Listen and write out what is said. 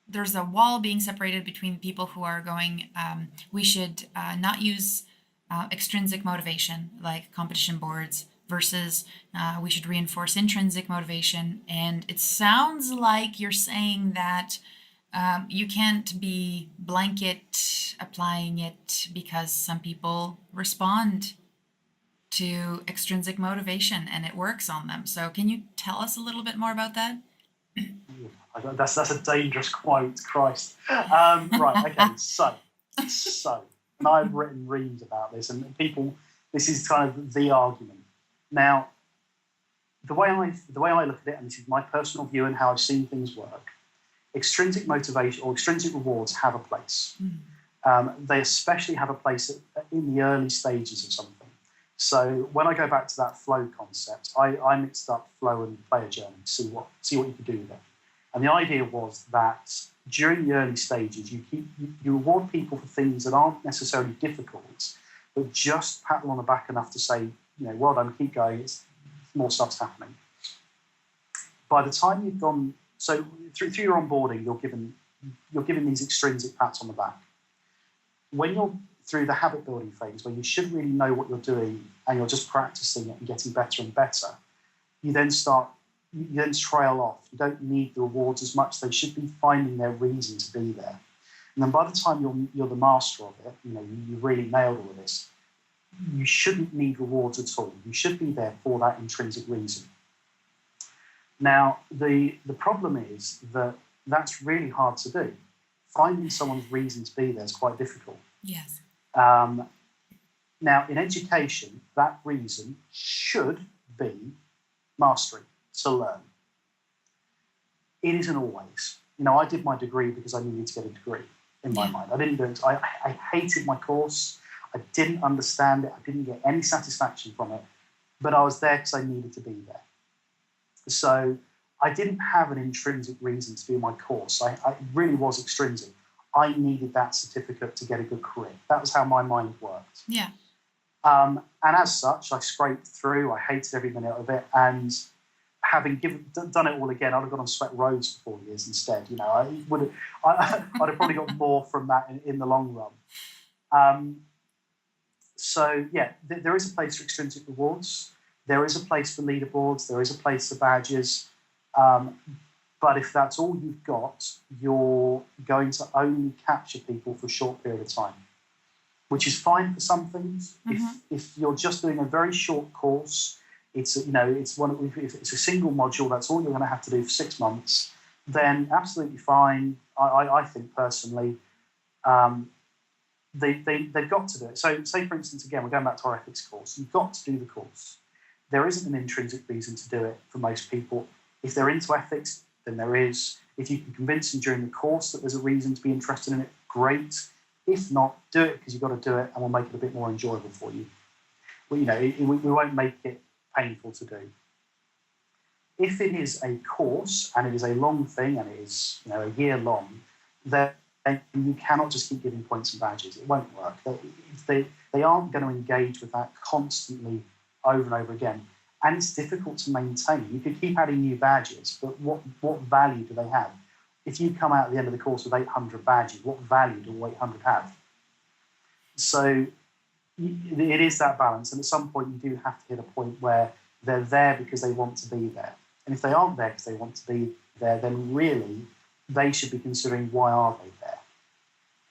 there's a wall being separated between people who are going, we should not use extrinsic motivation like competition boards versus we should reinforce intrinsic motivation. And it sounds like you're saying that you can't be blanket applying it because some people respond to extrinsic motivation and it works on them. So can you tell us a little bit more about that? That's a dangerous quote, Christ. Right, okay, so, and I've written reams about this, and people, this is kind of the argument. Now, the way I look at it, and this is my personal view and how I've seen things work, extrinsic motivation or extrinsic rewards have a place. They especially have a place in the early stages of something. So when I go back to that flow concept, I mixed up flow and player journey to see what you could do there. And the idea was that during the early stages, you reward people for things that aren't necessarily difficult, but just pat them on the back enough to say, well done, keep going. More stuff's happening. By the time you've gone, so through your onboarding, you're given these extrinsic pats on the back. When you're through the habit building phase, where you should really know what you're doing and you're just practicing it and getting better and better, you then trail off. You don't need the rewards as much. They should be finding their reason to be there. And then by the time you're the master of it, you really nailed all of this, you shouldn't need rewards at all. You should be there for that intrinsic reason. Now, the problem is that that's really hard to do. Finding someone's reason to be there is quite difficult. Yes. Now, in education, that reason should be mastery, to learn. It isn't always. I did my degree because I needed to get a degree in my mind. I didn't do it. I hated my course. I didn't understand it. I didn't get any satisfaction from it. But I was there because I needed to be there. So I didn't have an intrinsic reason to be in my course. I really was extrinsic. I needed that certificate to get a good career. That was how my mind worked. Yeah. And as such, I scraped through. I hated every minute of it. And having done it all again, I'd have gone on Sweat Roads for 4 years instead. I'd have probably got more from that in the long run. So, yeah, there is a place for extrinsic rewards. There is a place for leaderboards. There is a place for badges. But if that's all you've got, you're going to only capture people for a short period of time, which is fine for some things. Mm-hmm. If you're just doing a very short course, it's a single module, that's all you're going to have to do for 6 months, then absolutely fine. I think personally, they've got to do it. So say, for instance, again, we're going back to our ethics course. You've got to do the course. There isn't an intrinsic reason to do it for most people. If they're into ethics, then there is. If you can convince them during the course that there's a reason to be interested in it, great. If not, do it because you've got to do it, and we'll make it a bit more enjoyable for you. We won't make it painful to do. If it is a course and it is a long thing and it is a year long, then you cannot just keep giving points and badges. It won't work. They aren't going to engage with that constantly over and over again. And it's difficult to maintain. You could keep adding new badges, but what value do they have? If you come out at the end of the course with 800 badges, what value do 800 have? So it is that balance. And at some point, you do have to hit a point where they're there because they want to be there. And if they aren't there because they want to be there, then really they should be considering, why are they